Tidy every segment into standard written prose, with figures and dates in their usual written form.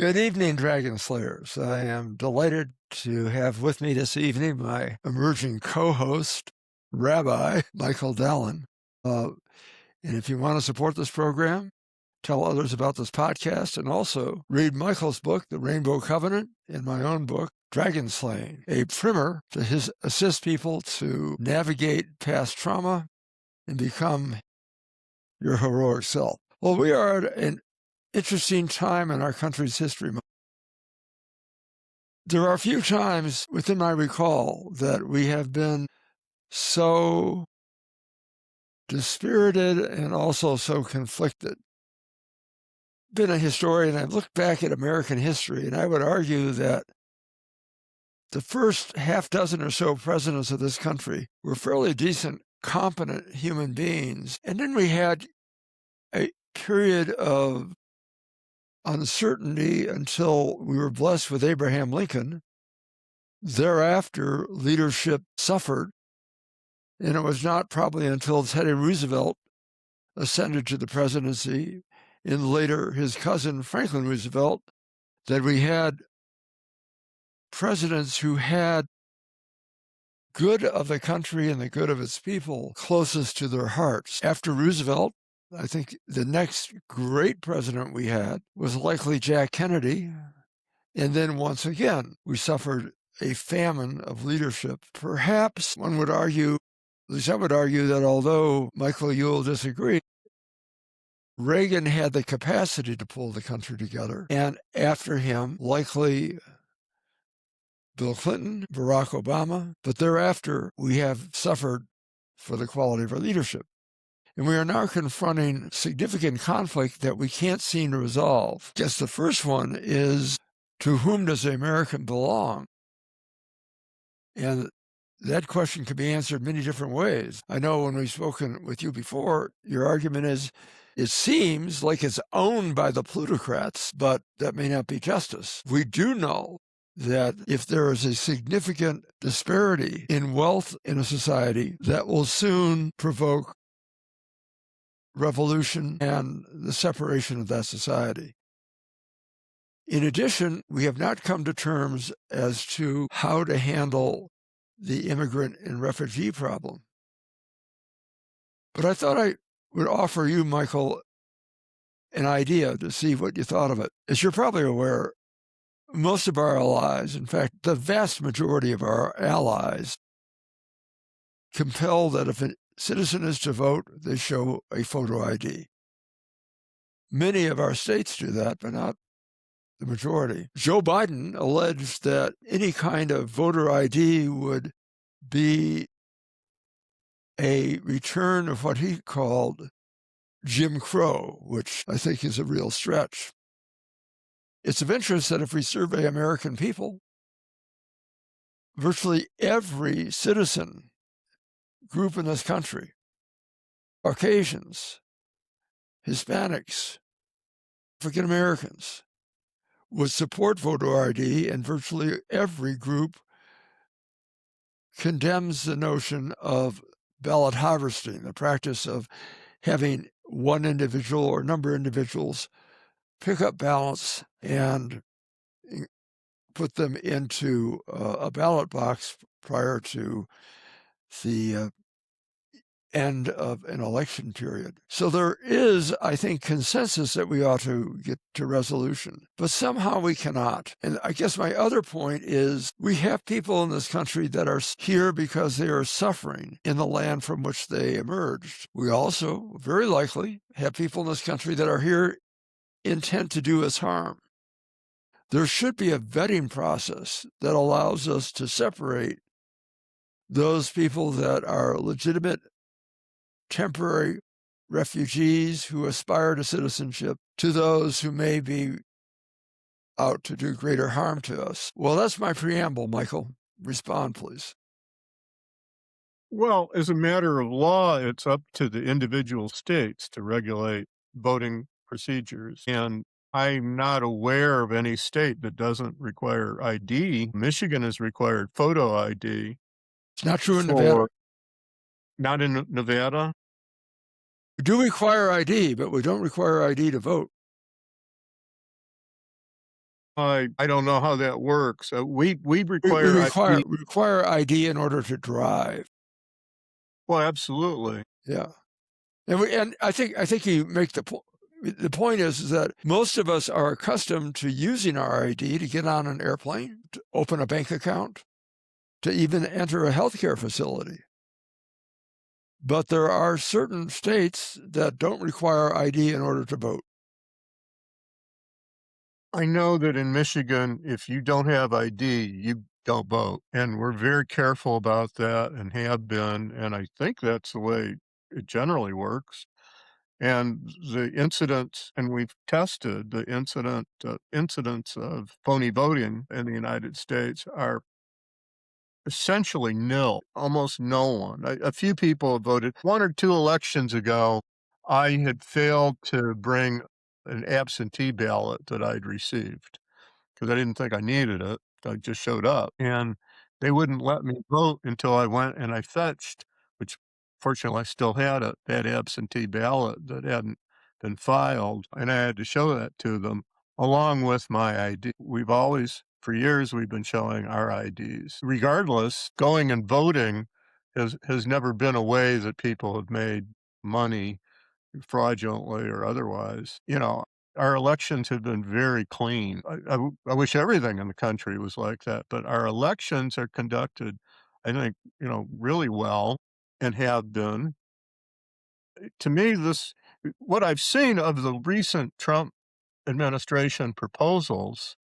Good evening, Dragon Slayers. I am delighted to have with me this evening my emerging co-host, Rabbi Michael Dallen. And if you want to support this program, tell others about this podcast, and also read Michael's book, The Rainbow Covenant, and my own book, Dragon Slaying, a primer to assist people to navigate past trauma and become your heroic self. Well, we are at an interesting time in our country's history. There are a few times within my recall that we have been so dispirited and also so conflicted. Been a historian, I've looked back at American history, and I would argue that the first half dozen or so presidents of this country were fairly decent, competent human beings. And then we had a period of uncertainty until we were blessed with Abraham Lincoln. Thereafter, leadership suffered, and it was not probably until Teddy Roosevelt ascended to the presidency, and later his cousin Franklin Roosevelt, that we had presidents who had good of the country and the good of its people closest to their hearts. After Roosevelt, I think the next great president we had was likely Jack Kennedy. And then once again, we suffered a famine of leadership. Perhaps one would argue, at least I would argue, that although Michael, you'll disagree, Reagan had the capacity to pull the country together. And after him, likely Bill Clinton, Barack Obama. But thereafter, we have suffered for the quality of our leadership. And we are now confronting significant conflict that we can't seem to resolve. I guess the first one is, to whom does the American belong? And that question could be answered many different ways. I know when we've spoken with you before, your argument is, it seems like it's owned by the plutocrats, but that may not be justice. We do know that if there is a significant disparity in wealth in a society, that will soon provoke revolution and the separation of that society. In addition, we have not come to terms as to how to handle the immigrant and refugee problem. But I thought I would offer you, Michael, an idea to see what you thought of it. As you're probably aware, most of our allies, in fact, the vast majority of our allies, compel that if a citizen is to vote, they show a photo ID. Many of our states do that, but not the majority. Joe Biden alleged that any kind of voter ID would be a return of what he called Jim Crow, which I think is a real stretch. It's of interest that if we survey American people, virtually every citizen group in this country, Caucasians, Hispanics, African Americans, would support voter ID, and virtually every group condemns the notion of ballot harvesting, the practice of having one individual or number of individuals pick up ballots and put them into a ballot box prior to the end of an election period. So there is, I think, consensus that we ought to get to resolution, but somehow we cannot. And I guess my other point is, we have people in this country that are here because they are suffering in the land from which they emerged. We also, very likely, have people in this country that are here intent to do us harm. There should be a vetting process that allows us to separate those people that are legitimate temporary refugees who aspire to citizenship to those who may be out to do greater harm to us. Well, that's my preamble, Michael. Respond, please. Well, as a matter of law, it's up to the individual states to regulate voting procedures. And I'm not aware of any state that doesn't require ID. Michigan has required photo ID. It's not true in Nevada. Not in Nevada? We do require ID, but we don't require ID to vote. I don't know how that works. We We require ID. require ID in order to drive. Well, absolutely. Yeah. And I think you make the point is that most of us are accustomed to using our ID to get on an airplane, to open a bank account, to even enter a healthcare facility. But there are certain states that don't require ID in order to vote. I know that in Michigan, if you don't have ID, you don't vote. And we're very careful about that and have been. And I think that's the way it generally works. And the incidents, and we've tested the incidents of phony voting in the United States are essentially nil, almost no one. A few people have voted. 1 or 2 elections ago, I had failed to bring an absentee ballot that I'd received because I didn't think I needed it. I just showed up, and they wouldn't let me vote until I went and I fetched, which fortunately I still had it, that absentee ballot that hadn't been filed, and I had to show that to them along with my ID. We've always, for years, we've been showing our IDs. Regardless, going and voting has never been a way that people have made money fraudulently or otherwise. Our elections have been very clean. I wish everything in the country was like that, but our elections are conducted, I think, really well and have been. To me, what I've seen of the recent Trump administration proposals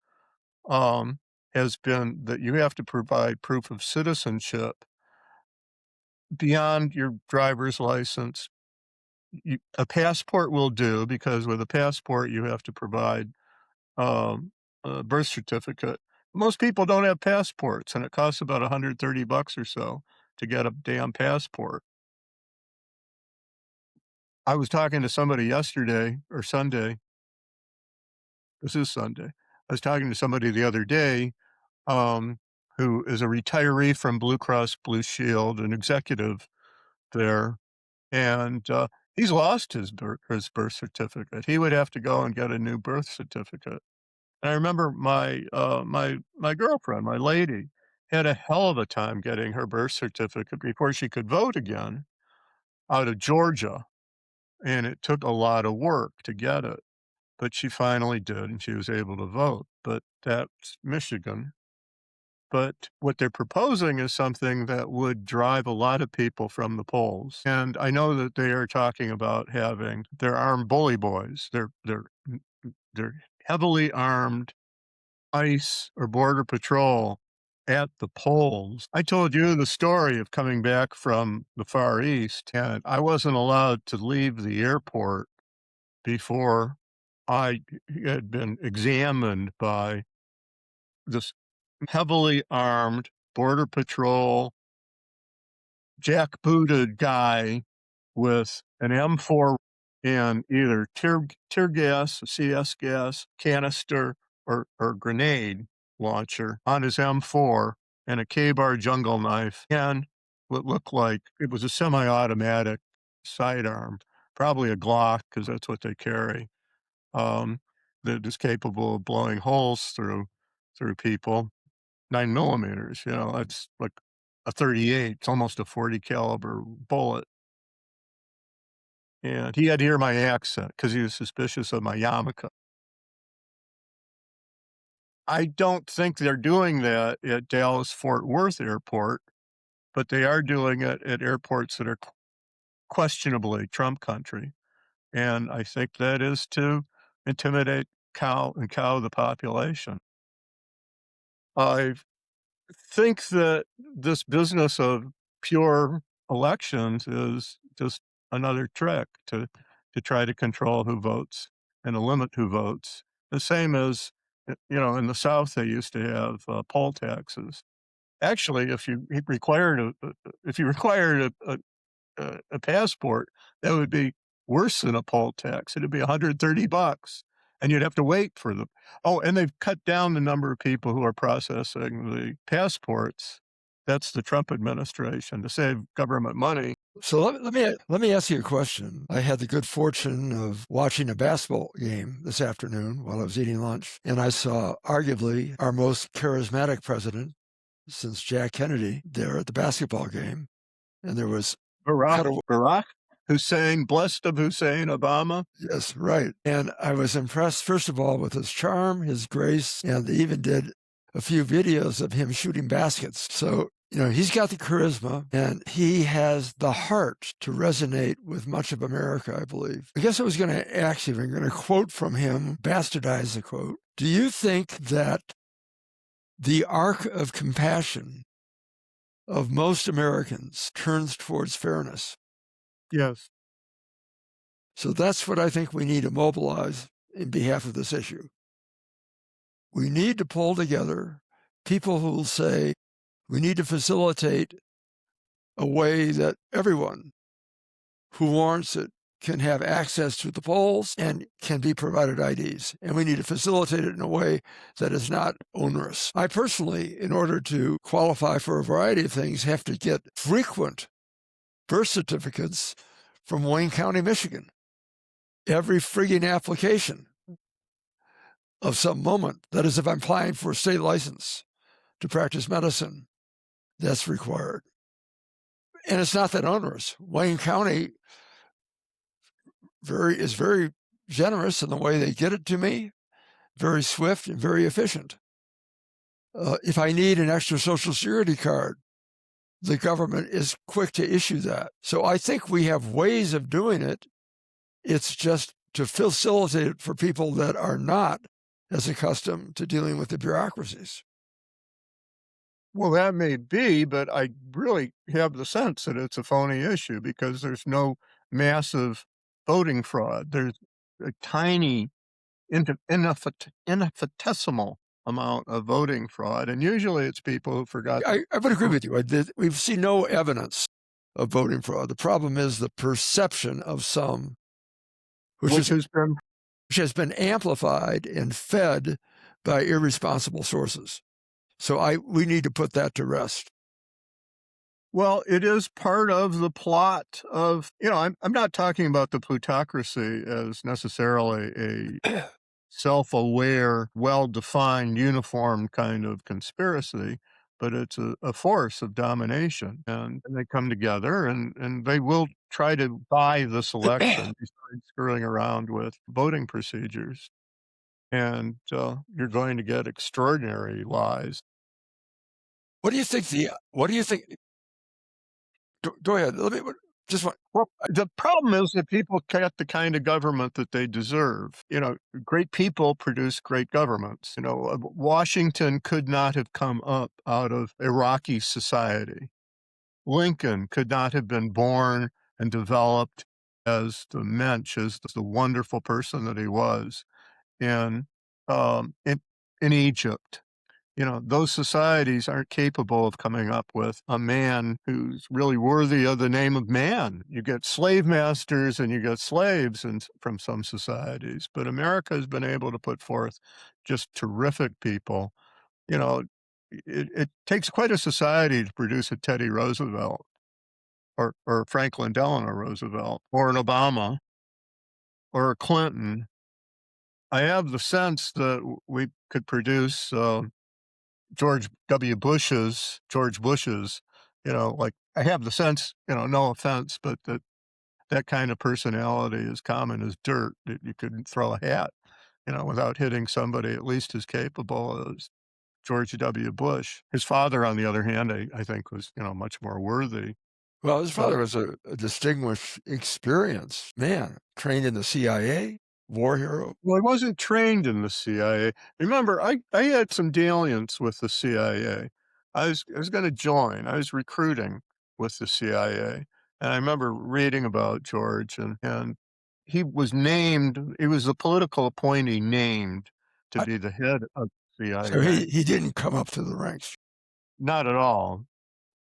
um, has been that you have to provide proof of citizenship beyond your driver's license. A passport will do because with a passport you have to provide um, a birth certificate. Most people don't have passports, and it costs about $130 or so to get a damn passport. I was talking to somebody yesterday or Sunday. This is Sunday. I was talking to somebody the other day um, who is a retiree from Blue Cross Blue Shield, an executive there, and he's lost his birth certificate. He would have to go and get a new birth certificate. And I remember my girlfriend, my lady, had a hell of a time getting her birth certificate before she could vote again out of Georgia, and it took a lot of work to get it, but she finally did, and she was able to vote, but that's Michigan. But what they're proposing is something that would drive a lot of people from the polls, and I know that they are talking about having their armed bully boys. They're heavily armed ICE or Border Patrol at the polls. I told you the story of coming back from the Far East, and I wasn't allowed to leave the airport before I had been examined by this heavily armed Border Patrol jackbooted guy with an M4 and either tear gas, CS gas canister, or grenade launcher on his M4 and a K-bar jungle knife and what looked like it was a semi-automatic sidearm, probably a Glock because that's what they carry, um, that is capable of blowing holes through people. 9 millimeters, that's like a 38. It's almost a 40 caliber bullet. And he had to hear my accent because he was suspicious of my yarmulke. I don't think they're doing that at Dallas-Fort Worth Airport, but they are doing it at airports that are questionably Trump country, and I think that is to intimidate, cow the population. I think that this business of pure elections is just another trick to try to control who votes and to limit who votes. The same as, in the South, they used to have poll taxes. Actually, if you required a passport, that would be worse than a poll tax. It'd be $130, and you'd have to wait for them. Oh, and they've cut down the number of people who are processing the passports. That's the Trump administration to save government money. So let me ask you a question. I had the good fortune of watching a basketball game this afternoon while I was eating lunch, and I saw arguably our most charismatic president since Jack Kennedy there at the basketball game, and there was Barack Hussein, blessed of Hussein Obama. yes, right. And I was impressed, first of all, with his charm, his grace, and they even did a few videos of him shooting baskets. So, he's got the charisma and he has the heart to resonate with much of America, I believe. I guess I was going to actually, I'm going to quote from him, bastardize the quote. Do you think that the arc of compassion of most Americans turns towards fairness? Yes. So that's what I think we need to mobilize in behalf of this issue. We need to pull together people who will say we need to facilitate a way that everyone who warrants it can have access to the polls and can be provided IDs. And we need to facilitate it in a way that is not onerous. I personally, in order to qualify for a variety of things, have to get frequent birth certificates from Wayne County, Michigan. Every frigging application of some moment. That is, if I'm applying for a state license to practice medicine, that's required. And it's not that onerous. Wayne County is very generous in the way they get it to me, very swift and very efficient. If I need an extra Social Security card, the government is quick to issue that. So I think we have ways of doing it. It's just to facilitate it for people that are not as accustomed to dealing with the bureaucracies. Well, that may be, but I really have the sense that it's a phony issue because there's no massive voting fraud. There's a tiny, infinitesimal amount of voting fraud, and usually it's people who forgot. I would agree with you. We've seen no evidence of voting fraud. The problem is the perception of some, which has been amplified and fed by irresponsible sources. So we need to put that to rest. Well, it is part of the plot of, I'm not talking about the plutocracy as necessarily a self-aware, well-defined, uniform kind of conspiracy, but it's a force of domination. And they come together and they will try to buy this election besides screwing around with voting procedures. And you're going to get extraordinary lies. What do you think go ahead. Well, the problem is that people get the kind of government that they deserve. Great people produce great governments. Washington could not have come up out of Iraqi society. Lincoln could not have been born and developed as the mensch, as the wonderful person that he was in in Egypt. Those societies aren't capable of coming up with a man who's really worthy of the name of man. You get slave masters and you get slaves from some societies, but America has been able to put forth just terrific people. It takes quite a society to produce a Teddy Roosevelt or Franklin Delano Roosevelt or an Obama or a Clinton. I have the sense that we could produce George Bush's, like I have the sense, no offense, but that kind of personality is common as dirt. That you couldn't throw a hat, without hitting somebody at least as capable as George W. Bush. His father, on the other hand, I think was, much more worthy. Well, his father was a distinguished, experienced man, trained in the CIA, war hero. Well, he wasn't trained in the CIA. Remember, I had some dalliance with the CIA. I was going to join. I was recruiting with the CIA, and I remember reading about George, and he was named. He was the political appointee named to I, be the head of the CIA. so he didn't come up to the ranks. Not at all,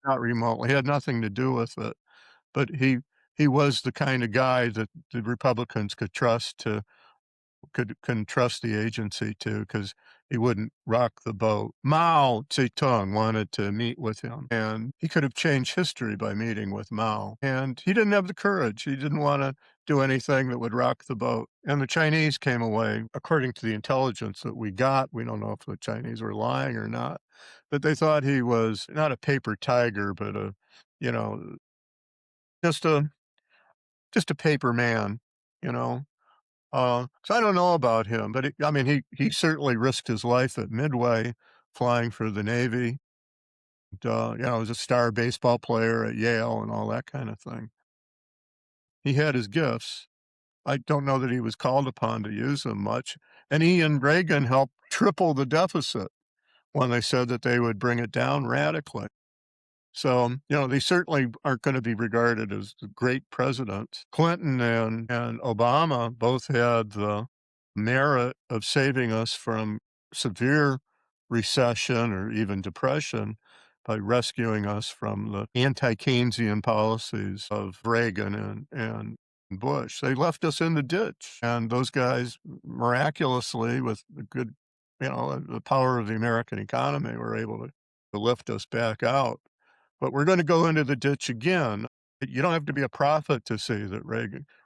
not remotely. He had nothing to do with it. But he was the kind of guy that the Republicans could trust to couldn't trust the agency to because he wouldn't rock the boat. Mao Zedong wanted to meet with him, and he could have changed history by meeting with Mao, and he didn't have the courage. He didn't wanna do anything that would rock the boat, and the Chinese came away, according to the intelligence that we got, we don't know if the Chinese were lying or not, but they thought he was not a paper tiger, but you know, just a just a paper man, you know? So I don't know about him, but I mean, he certainly risked his life at Midway flying for the Navy. Was a star baseball player at Yale and all that kind of thing. He had his gifts. I don't know that he was called upon to use them much. And he and Reagan helped triple the deficit when they said that they would bring it down radically. So, they certainly aren't gonna be regarded as the great presidents. Clinton and Obama both had the merit of saving us from severe recession or even depression by rescuing us from the anti-Keynesian policies of Reagan and Bush. They left us in the ditch, and those guys miraculously, with the good, the power of the American economy, were able to lift us back out. But we're gonna go into the ditch again. You don't have to be a prophet to see that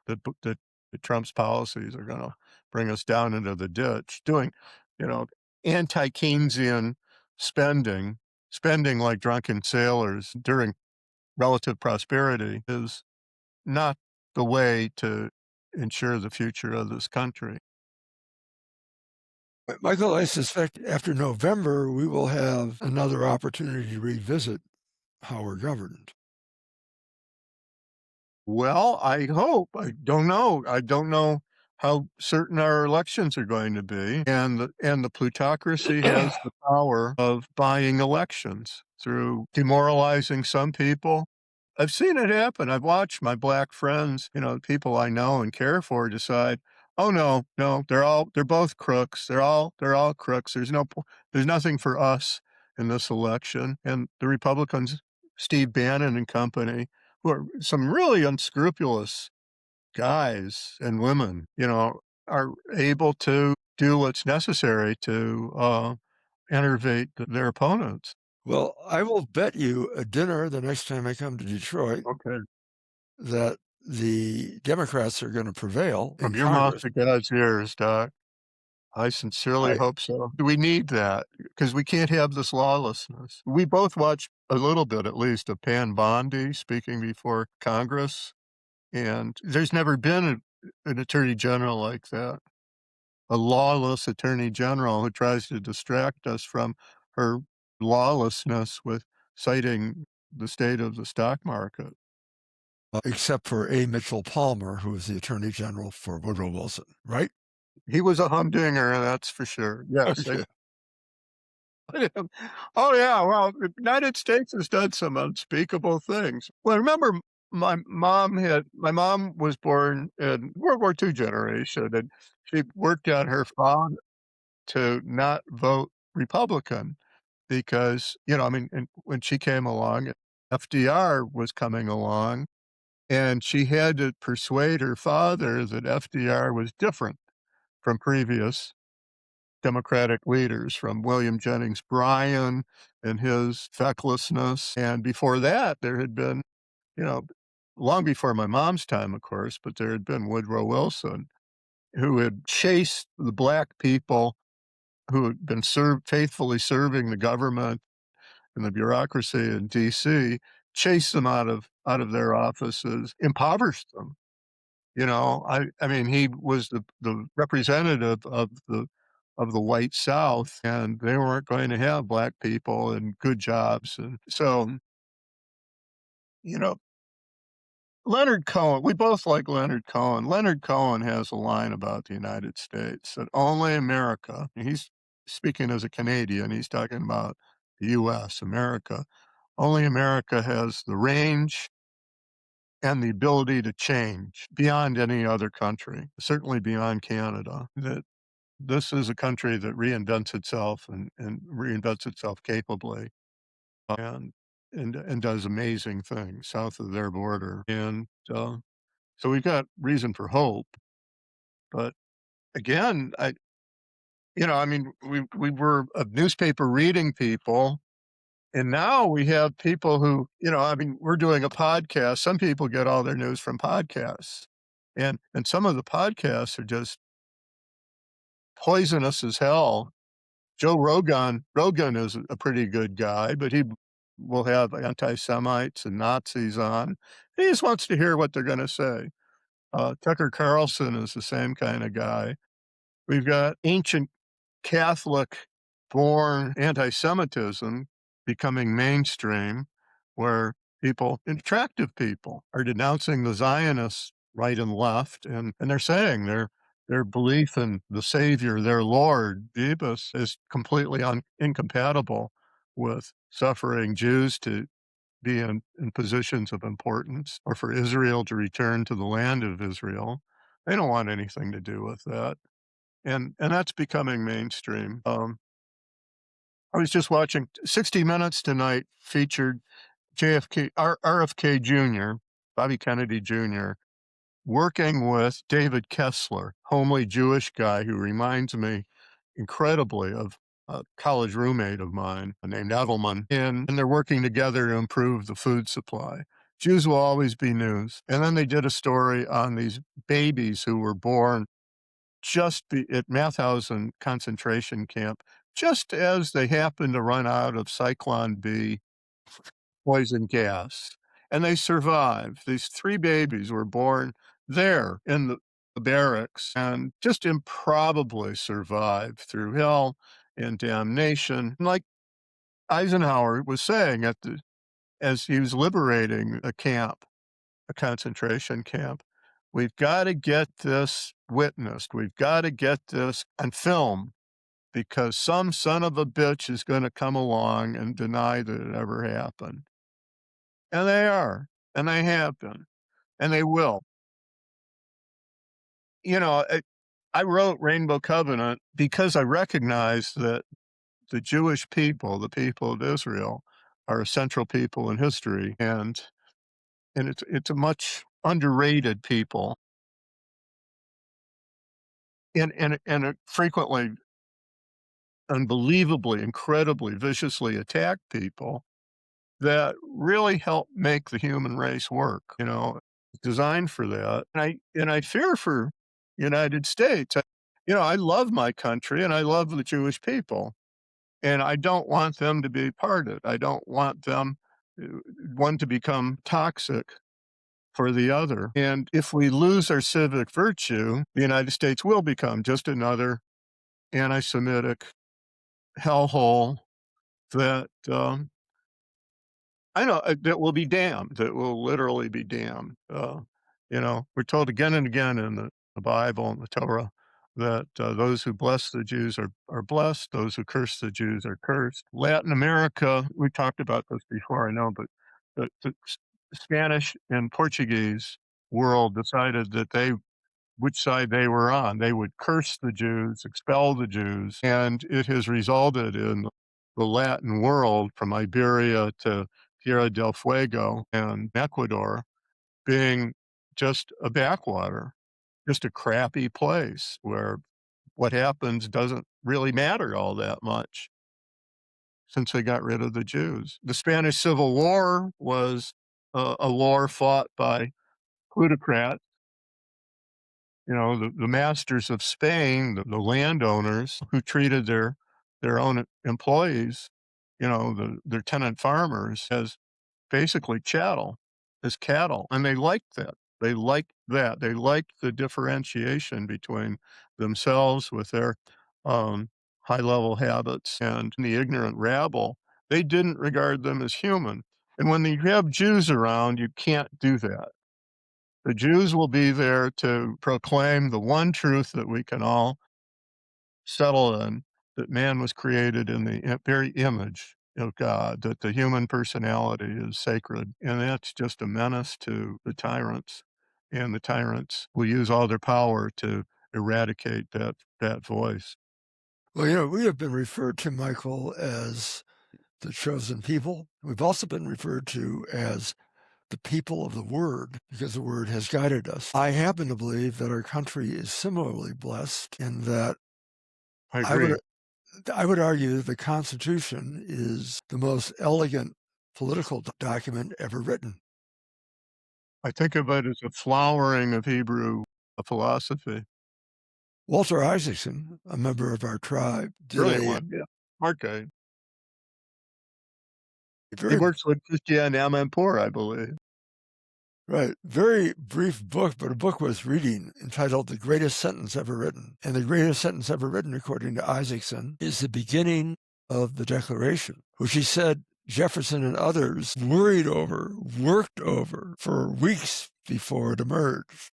that Trump's policies are gonna bring us down into the ditch. Doing, you know, anti-Keynesian spending, spending like drunken sailors during relative prosperity is not the way to ensure the future of this country. Michael, I suspect after November, we will have another opportunity to revisit how we're governed. Well, I hope. I don't know. I don't know how certain our elections are going to be, and the plutocracy has the power of buying elections through demoralizing some people. I've seen it happen. I've watched my black friends, people I know and care for decide, "Oh, no, no, they're both crooks. They're all crooks. There's nothing for us in this election." And the Republicans, Steve Bannon and company, who are some really unscrupulous guys and women, are able to do what's necessary to enervate their opponents. Well, I will bet you a dinner the next time I come to Detroit Okay. that the Democrats are going to prevail in From your mouth Congress. to God's ears, Doc. I sincerely I, hope so. We need that because we can't have this lawlessness. We both watched a little bit, at least, of Pan Bondi speaking before Congress, and there's never been an attorney general like that. A lawless attorney general who tries to distract us from her lawlessness with citing the state of the stock market. except for A. Mitchell Palmer, who was the Attorney General for Woodrow Wilson, right? He was a humdinger, that's for sure. Yes, Okay. oh, yeah, well, the United States has done some unspeakable things. Well, remember, my mom was born in World War II generation, and she worked on her father to not vote Republican because, I mean, and when she came along, FDR was coming along, and she had to persuade her father that FDR was different from previous Democratic leaders, from William Jennings Bryan and his fecklessness, and before that, there had been, you know, long before my mom's time, of course, but there had been Woodrow Wilson, who had chased the black people who had been faithfully serving the government and the bureaucracy in DC, chased them out of their offices, impoverished them. I mean, he was the representative of the white South, and they weren't going to have black people and good jobs, and so, you know, Leonard Cohen, we both like Leonard Cohen. Leonard Cohen has a line about the United States that only America, he's speaking as a Canadian, he's talking about the US, America. Only America has the range and the ability to change beyond any other country, certainly beyond Canada. That this is a country that reinvents itself and reinvents itself capably and and does amazing things south of their border. And so we've got reason for hope, but again, I mean, we were a newspaper reading people, and now we have people who, I mean, we're doing a podcast. Some people get all their news from podcasts, and some of the podcasts are just poisonous as hell. Joe Rogan is a pretty good guy, but he will have anti-Semites and Nazis on. He just wants to hear what they're gonna say. Tucker Carlson is the same kinda guy. We've got ancient Catholic-born antisemitism becoming mainstream, where attractive people are denouncing the Zionists right and left, and they're saying their belief in the Savior, their Lord, Jesus, is completely incompatible with suffering Jews to be in positions of importance or for Israel to return to the land of Israel. They don't want anything to do with that. And that's becoming mainstream. I was just watching 60 Minutes tonight featured RFK Jr., Bobby Kennedy Jr., working with David Kessler, homely Jewish guy who reminds me incredibly of a college roommate of mine named Edelman, and they're working together to improve the food supply. Jews will always be news. And then they did a story on these babies who were born at Mauthausen concentration camp, just as they happened to run out of Cyclone B poison gas, and they survived. These 3 babies were born there in the barracks and just improbably survived through hell and damnation. Like Eisenhower was saying as he was liberating a concentration camp, we've gotta get this witnessed. We've gotta get this on film because some son of a bitch is gonna come along and deny that it ever happened. And they are, and they have been, and they will. You know, I wrote Rainbow Covenant because I recognize that the Jewish people, the people of Israel, are a central people in history, and it's a much underrated people and a frequently, unbelievably, incredibly viciously attacked people that really help make the human race work, designed for that. And I fear for United States. I love my country and I love the Jewish people, and I don't want them to be parted. I don't want them uh, one to become toxic for the other. And if we lose our civic virtue, the United States will become just another anti-Semitic hellhole that I know, that will be damned, that will literally be damned. We're told again and again in the Bible and the Torah that those who bless the Jews are blessed, those who curse the Jews are cursed. Latin America, we talked about this before, I know, but the Spanish and Portuguese world decided that which side they were on. They would curse the Jews, expel the Jews, and it has resulted in the Latin world from Iberia to Tierra del Fuego and Ecuador being just a backwater, just a crappy place where what happens doesn't really matter all that much since they got rid of the Jews. The Spanish Civil War was a war fought by plutocrats, the masters of Spain, the landowners who treated their own employees, their tenant farmers as basically chattel, as cattle, and they liked that. They liked that. They liked the differentiation between themselves with their, um, high-level habits and the ignorant rabble. They didn't regard them as human, and when you have Jews around, you can't do that. The Jews will be there to proclaim the one truth that we can all settle in, that man was created in the very image of God, that the human personality is sacred, and that's just a menace to the tyrants, and the tyrants will use all their power to eradicate that voice. Well, we have been referred to, Michael, as the chosen people. We've also been referred to as the people of the Word, because the Word has guided us. I happen to believe that our country is similarly blessed in that I agree. I would argue the Constitution is the most elegant political document ever written. I think of it as a flowering of Hebrew philosophy. Walter Isaacson, a member of our tribe, did Brilliant a one, yeah. Smart guy. He very works with Christiane Amanpour, I believe. very brief book, but a book worth reading entitled The Greatest Sentence Ever Written. And the greatest sentence ever written, according to Isaacson, is the beginning of the Declaration, which he said Jefferson and others worried over, worked over for weeks before it emerged.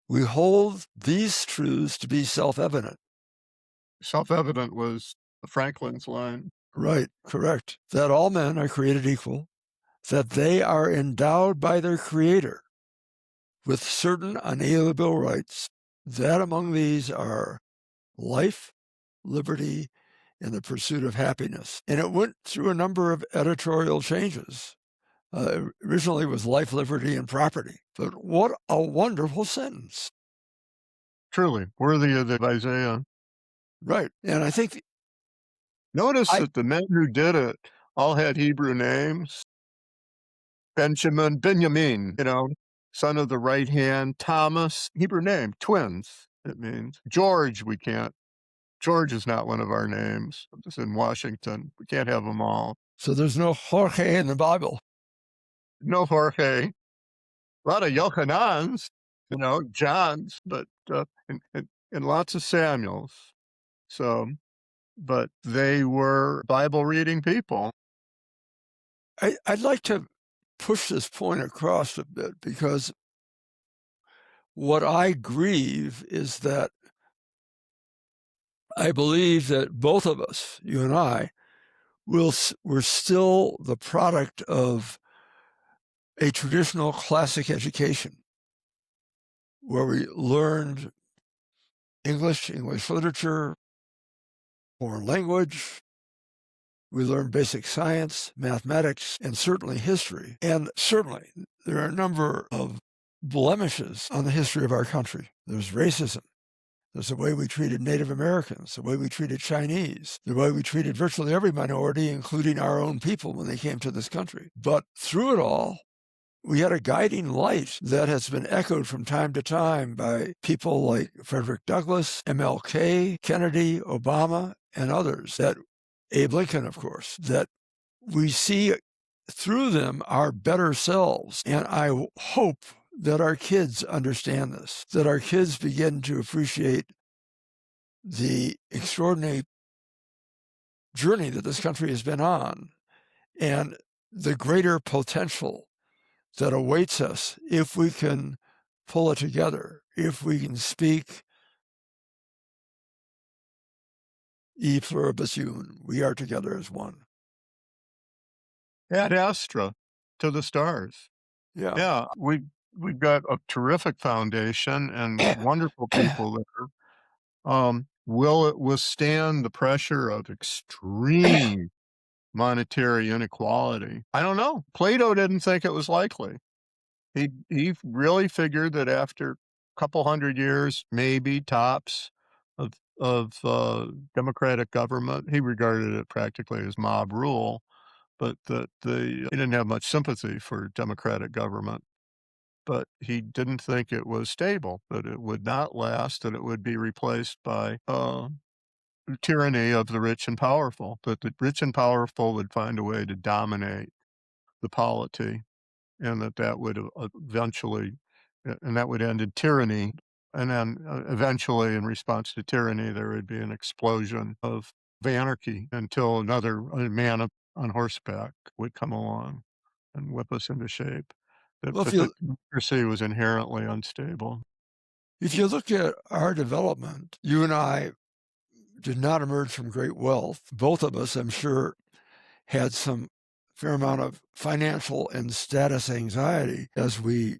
We hold these truths to be self-evident. Self-evident was Franklin's line. Right, correct. That all men are created equal, that they are endowed by their Creator with certain unalienable rights, that among these are life, liberty, and the pursuit of happiness. And it went through a number of editorial changes. Originally it was life, liberty, and property. But what a wonderful sentence. Truly, worthy of the Isaiah. Right. And I think Notice that the men who did it all had Hebrew names. Benjamin, son of the right hand. Thomas, Hebrew name, twins, it means. George, we can't. George is not one of our names. It's in Washington. We can't have them all. so there's no Jorge in the Bible. No Jorge. A lot of Yochanans, Johns, but and lots of Samuels. So, but they were Bible reading people. I'd like to push this point across a bit, because what I grieve is that I believe that both of us, you and I, we're still the product of a traditional classic education where we learned English literature, foreign language. We learned basic science, mathematics, and certainly history. And certainly there are a number of blemishes on the history of our country. There's racism. There's the way we treated Native Americans, the way we treated Chinese, the way we treated virtually every minority, including our own people when they came to this country. But through it all, we had a guiding light that has been echoed from time to time by people like Frederick Douglass, MLK, Kennedy, Obama, and others, that Abe Lincoln, of course, that we see through them our better selves. And I hope that our kids understand this, that our kids begin to appreciate the extraordinary journey that this country has been on and the greater potential that awaits us if we can pull it together, if we can speak e pluribus unum, we are together as one. Ad astra, to the stars. Yeah, we've got a terrific foundation and wonderful people there. Will it withstand the pressure of extreme monetary inequality? I don't know. Plato didn't think it was likely. He really figured that after a couple hundred years, maybe tops, of democratic government, he regarded it practically as mob rule, but that he didn't have much sympathy for democratic government. But he didn't think it was stable, that it would not last, that it would be replaced by tyranny of the rich and powerful, that the rich and powerful would find a way to dominate the polity, and that would eventually, and that would end in tyranny. And then eventually, in response to tyranny, there would be an explosion of anarchy until another man on horseback would come along and whip us into shape. Well, But the democracy was inherently unstable. if you look at our development, you and I did not emerge from great wealth. Both of us, I'm sure, had some fair amount of financial and status anxiety as we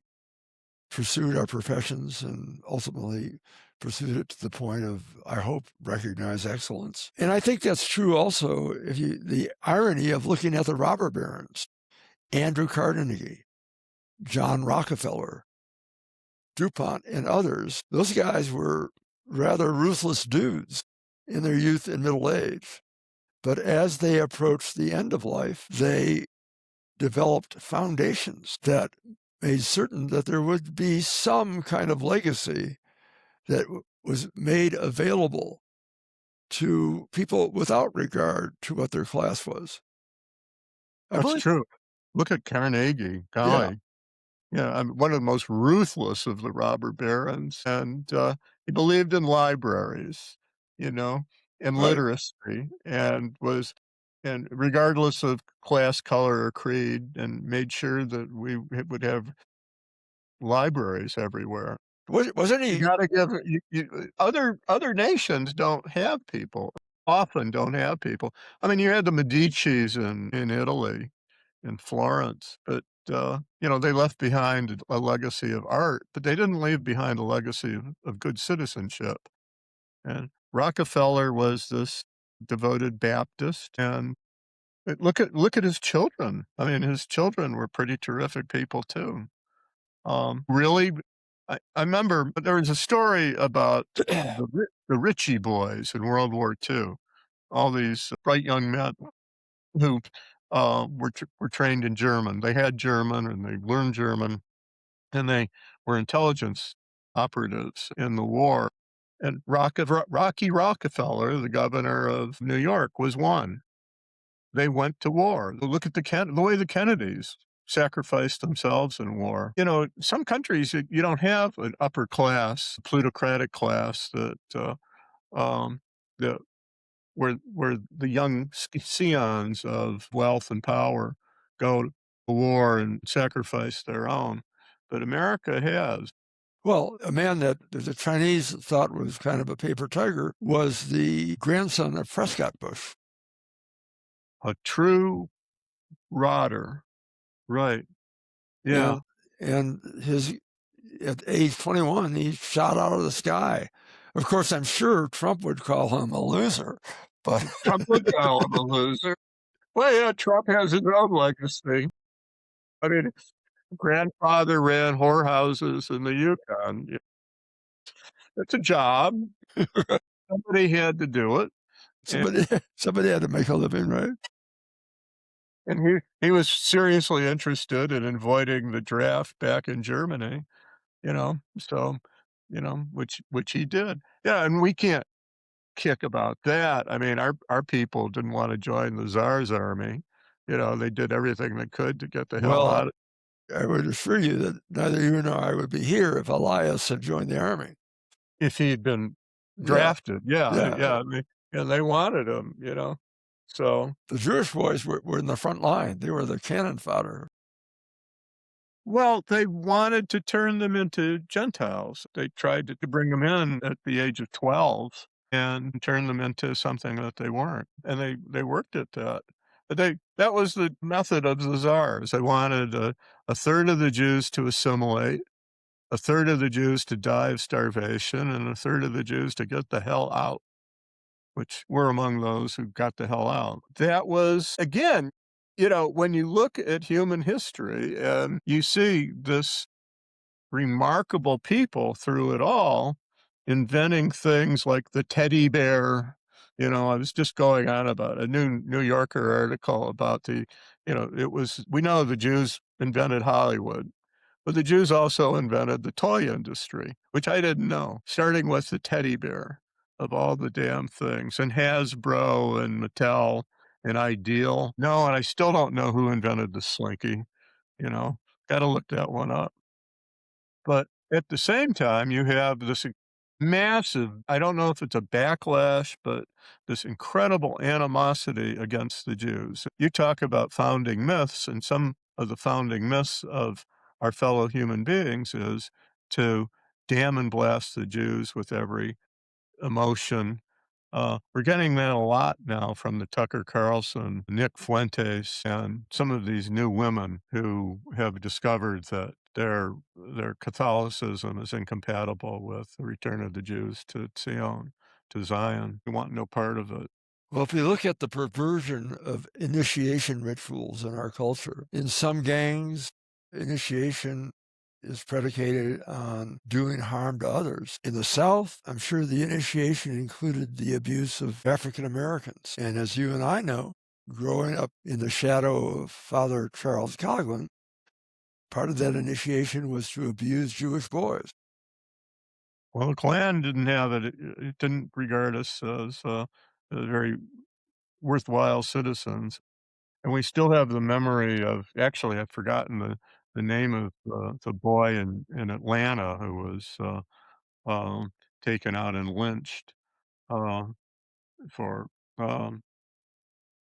pursued our professions and ultimately pursued it to the point of, I hope, recognized excellence. And I think that's true also the irony of looking at the robber barons, Andrew Carnegie, John Rockefeller, DuPont, and others, those guys were rather ruthless dudes in their youth and middle age. But as they approached the end of life, they developed foundations that made certain that there would be some kind of legacy that was made available to people without regard to what their class was. I That's believe, true. Look at Carnegie, yeah, golly. Yeah, I mean, one of the most ruthless of the robber barons, and, he believed in libraries, you know, and right. literacy, and regardless of class, color, or creed, and made sure that we would have libraries everywhere. Wasn't You he? gotta give other nations don't have people, often don't have people. I mean, you had the Medicis in Italy, in Florence, but, they left behind a legacy of art, but they didn't leave behind a legacy of good citizenship, and Rockefeller was this devoted Baptist, and look at his children. I mean, his children were pretty terrific people too. Really, I remember there was a story about the Ritchie boys in World War II, all these bright young men who, were trained in German. They had German, and they learned German, and they were intelligence operatives in the war, and Rocky Rockefeller, the governor of New York, was one. They went to war. Look at the way the Kennedys sacrificed themselves in war. Some countries, you don't have an upper class, plutocratic class um, that where the young scions of wealth and power go to war and sacrifice their own, but America has. Well, a man that the Chinese thought was kind of a paper tiger was the grandson of Prescott Bush. A true rodder. Right. And Yeah. and his at age 21, he shot out of the sky. Of course, I'm sure Trump would call him a loser, but Trump would call him a loser. Well, yeah, Trump has his own legacy. I mean, his grandfather ran whorehouses in the Yukon. It's a job. Somebody had to do it, and somebody somebody had to make a living, right? he was seriously interested in avoiding the draft back in Germany, so, which he did. Yeah, and we can't kick about that. I mean, our people didn't wanna join the Tsar's army. They did everything they could to get the hell Well, out of. I would assure you that neither you nor I would be here if Elias had joined the army. If he'd been Yeah, drafted, yeah, yeah. yeah, they wanted him. So, The Jewish boys were in the front line. They were the cannon fodder. well, they wanted to turn them into Gentiles. They tried to bring them in at the age of 12 and turn them into something that they weren't, and they worked at that. But that was the method of the Tsars. They wanted a third of the Jews to assimilate, a third of the Jews to die of starvation, and a third of the Jews to get the hell out, which we're among those who got the hell out. That was, again, when you look at human history and you see this remarkable people through it all, inventing things like the teddy bear. I was just going on about a New Yorker article about we know the Jews invented Hollywood, but the Jews also invented the toy industry, which I didn't know, starting with the teddy bear of all the damn things, and Hasbro and Mattel and Ideal. No, and I still don't know who invented the Slinky, you know, got to look that one up. But at the same time, you have this massive, I don't know if it's a backlash, but this incredible animosity against the Jews. You talk about founding myths, and some of the founding myths of our fellow human beings is to damn and blast the Jews with every emotion. We're getting that a lot now from the Tucker Carlson, Nick Fuentes, and some of these new women who have discovered that their Catholicism is incompatible with the return of the Jews to Zion, They want no part of it. Well, if you look at the perversion of initiation rituals in our culture, in some gangs, initiation is predicated on doing harm to others. In the South, I'm sure the initiation included the abuse of African Americans. And as you and I know, growing up in the shadow of Father Charles Coughlin, part of that initiation was to abuse Jewish boys. Well, the Klan didn't have it. It didn't regard us as very worthwhile citizens. And we still have the memory of, actually, I've forgotten the name of the boy in Atlanta who was taken out and lynched uh, for um,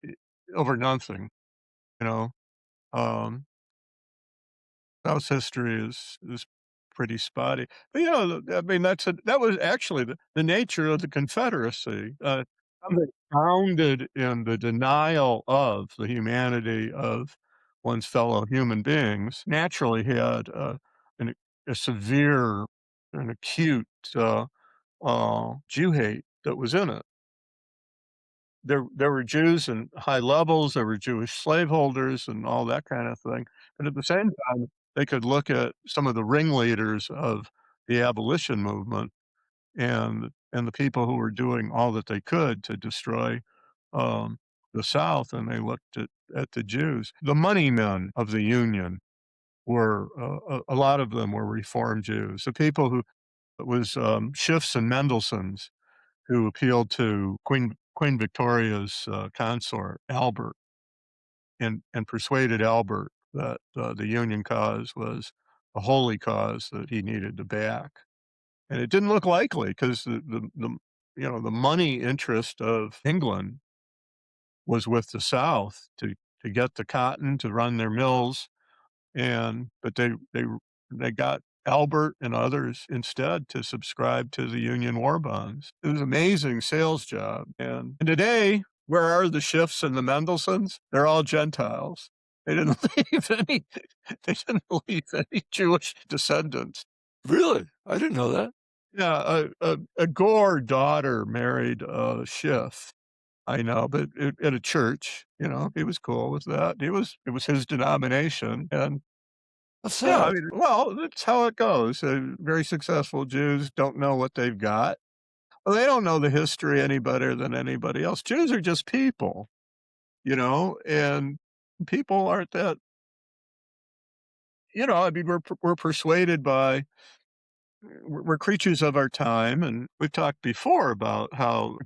i- over nothing. You know, um, South's history is pretty spotty. But I mean, that was actually the nature of the Confederacy. Something founded in the denial of the humanity of one's fellow human beings naturally had an, a severe and acute Jew hate that was in it. There were Jews in high levels, there were Jewish slaveholders and all that kind of thing, but at the same time, they could look at some of the ringleaders of the abolition movement and the people who were doing all that they could to destroy, um, the South, and they looked at the Jews. The money men of the Union were, a lot of them were Reform Jews. The people who it was, Schiffs and Mendelssohns who appealed to Queen Victoria's, consort, Albert, and persuaded Albert that, the Union cause was a holy cause that he needed to back. And it didn't look likely because the money interest of England was with the South to get the cotton, to run their mills, but they got Albert and others instead to subscribe to the Union war bonds. It was an amazing sales job, and today, where are the Schiffs and the Mendelssohns? They're all Gentiles. They didn't leave any they didn't leave any Jewish descendants. Really? I didn't know that. Yeah, a Gore daughter married a Schiff. I know, but at a church, he was cool with that. It was his denomination, and That's yeah, I sad. mean, well, that's how it goes. Very successful Jews don't know what they've got. Well, they don't know the history any better than anybody else. Jews are just people, and people aren't that, I mean, we're persuaded by we're creatures of our time, and we've talked before about how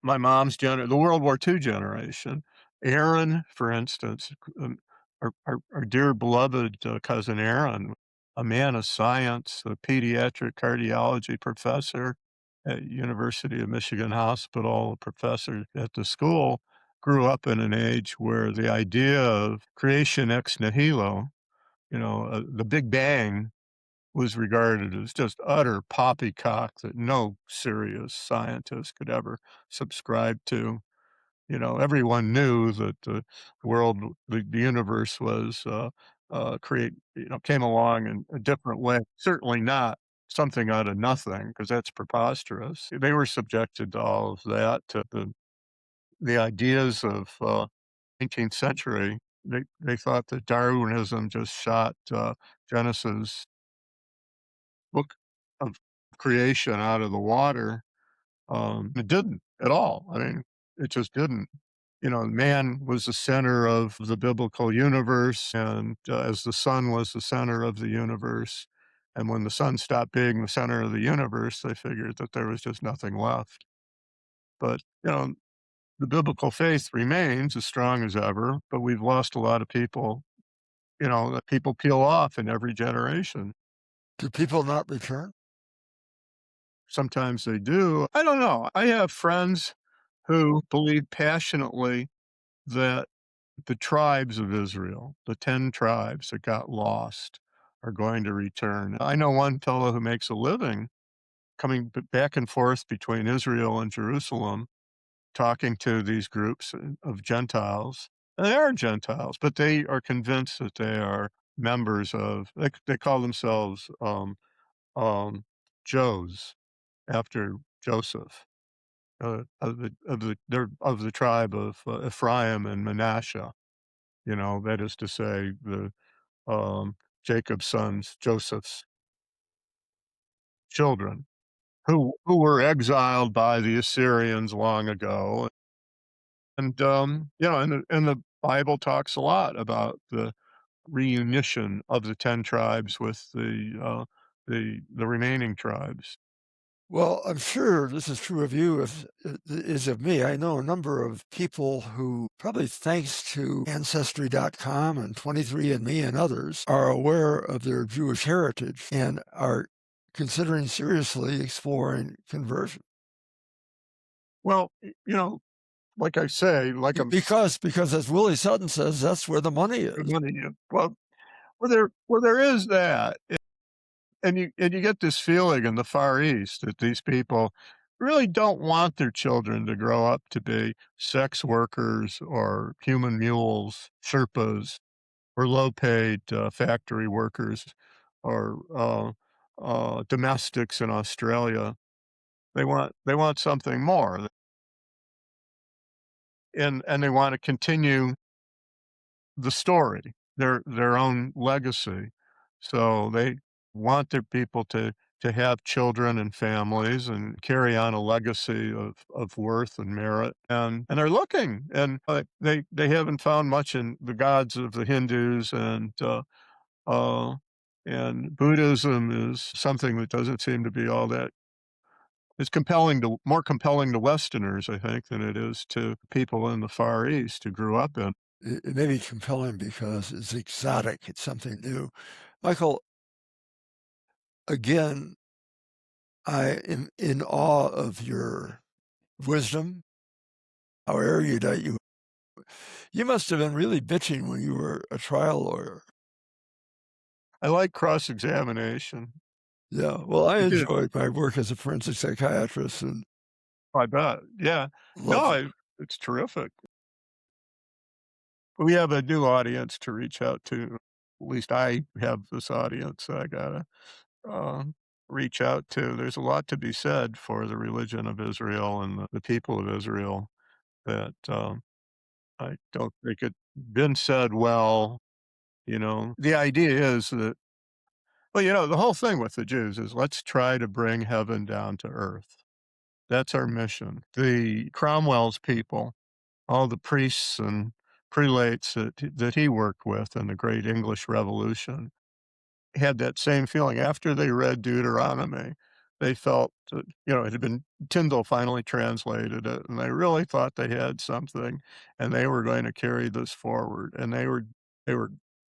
my mom's the World War II generation, Aaron, for instance, our dear beloved cousin Aaron, a man of science, a pediatric cardiology professor at University of Michigan Hospital, a professor at the school, grew up in an age where the idea of creation ex nihilo, the Big Bang was regarded as just utter poppycock that no serious scientist could ever subscribe to. Everyone knew that world, the universe was came along in a different way. Certainly not something out of nothing, because that's preposterous. They were subjected to all of that, to the ideas of 19th century. They thought that Darwinism just shot Genesis book of creation out of the water. It didn't at all. I mean, it just didn't. Man was the center of the biblical universe, and as the sun was the center of the universe. And when the sun stopped being the center of the universe, they figured that there was just nothing left. But, the biblical faith remains as strong as ever, but we've lost a lot of people, that people peel off in every generation. Do people not return? Sometimes they do. I don't know. I have friends who believe passionately that the tribes of Israel, the 10 tribes that got lost, are going to return. I know one fellow who makes a living coming back and forth between Israel and Jerusalem, talking to these groups of Gentiles. And they are Gentiles, but they are convinced that they are members of, they call themselves Joes, after Joseph, of the tribe of Ephraim and Manasseh. That is to say, um, Jacob's sons, Joseph's children, who were exiled by the Assyrians long ago. And, and the Bible talks a lot about the reunition of the 10 tribes with the remaining tribes. Well, I'm sure this is true of you if it is of me. I know a number of people who, probably thanks to Ancestry.com and 23andMe and others, are aware of their Jewish heritage and are considering seriously exploring conversion. Well, like I say, like I'm Because as Willie Sutton says, that's where the money is. there is that, and you get this feeling in the Far East that these people really don't want their children to grow up to be sex workers or human mules, Sherpas, or low-paid, factory workers or, domestics in Australia. They want something more, and they wanna continue the story, their own legacy. So they want their people to have children and families and carry on a legacy of worth and merit, and they're looking, and, they haven't found much in the gods of the Hindus, uh, and Buddhism is something that doesn't seem to be all that it's more compelling to Westerners, I think, than it is to people in the Far East who grew up in. It may be compelling because it's exotic, it's something new. Michael, again, I am in awe of your wisdom, how erudite you must have been really bitching when you were a trial lawyer. I like cross-examination. Yeah, well, I I do. enjoyed my work as a forensic psychiatrist and I bet. Yeah. No, love it's terrific. We have a new audience to reach out to. At least I have this audience I gotta, uh, reach out to. There's a lot to be said for the religion of Israel and the people of Israel that, I don't think it been said well, you know? The idea is that well, the whole thing with the Jews is let's try to bring heaven down to earth. That's our mission. The Cromwell's people, all the priests and prelates that he worked with in the Great English Revolution had that same feeling. After they read Deuteronomy, they felt that, it had been Tyndale finally translated it, and they really thought they had something, and they were going to carry this forward, and they were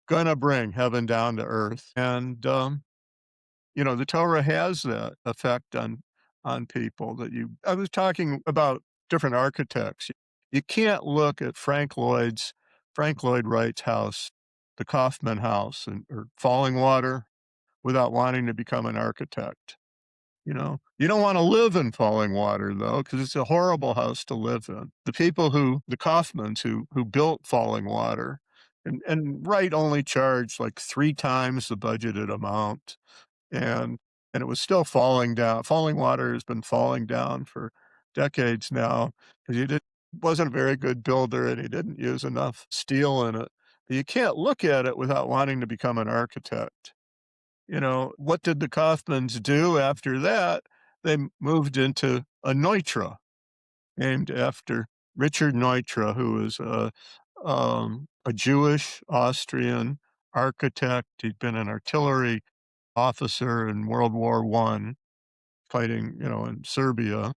gonna bring heaven down to earth, and, the Torah has that effect on people that you I was talking about different architects. You can't look at Frank Lloyd Wright's house, the Kaufman House, or Falling Water without wanting to become an architect, you know? You don't wanna live in Falling Water, though, because it's a horrible house to live in. The Kaufmans who built Falling Water and Wright only charged, like, 3 times the budgeted amount, and and it was still falling down. Falling Water has been falling down for decades now because he wasn't a very good builder, and he didn't use enough steel in it. But you can't look at it without wanting to become an architect. What did the Kaufmans do after that? They moved into a Neutra, named after Richard Neutra, who was a Jewish Austrian architect. He'd been an artillery officer in World War I, fighting, in Serbia,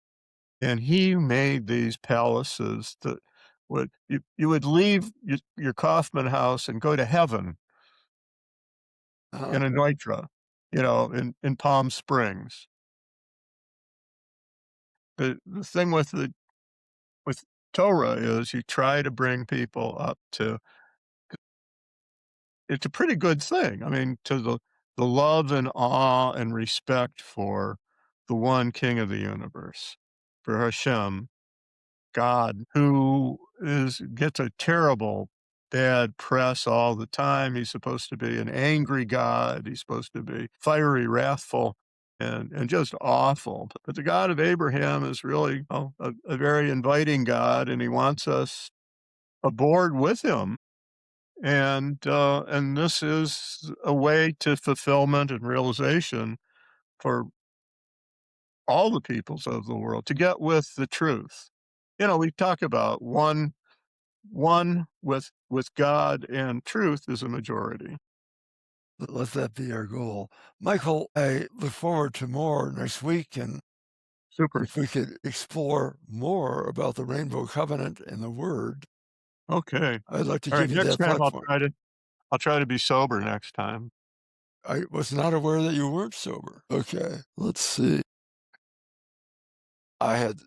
and he made these palaces that you would leave your Kaufman house and go to heaven uh, in a Neutra, in Palm Springs. The thing with Torah is you try to bring people up to it's a pretty good thing. I mean, to the love and awe and respect for the one King of the universe, for Hashem, God, who gets a terrible bad press all the time. He's supposed to be an angry God. He's supposed to be fiery, wrathful, and just awful. But the God of Abraham is really a very inviting God, and he wants us aboard with him. And this is a way to fulfillment and realization for all the peoples of the world to get with the truth. We talk about one with God and truth is a majority. Let that be our goal. Michael, I look forward to more next week, and Super. if we could explore more about the Rainbow Covenant and the Word, Okay. I'd like to All right. give you Next that time platform. I'll try to be sober next time. I was not aware that you weren't sober. Okay, let's see. I had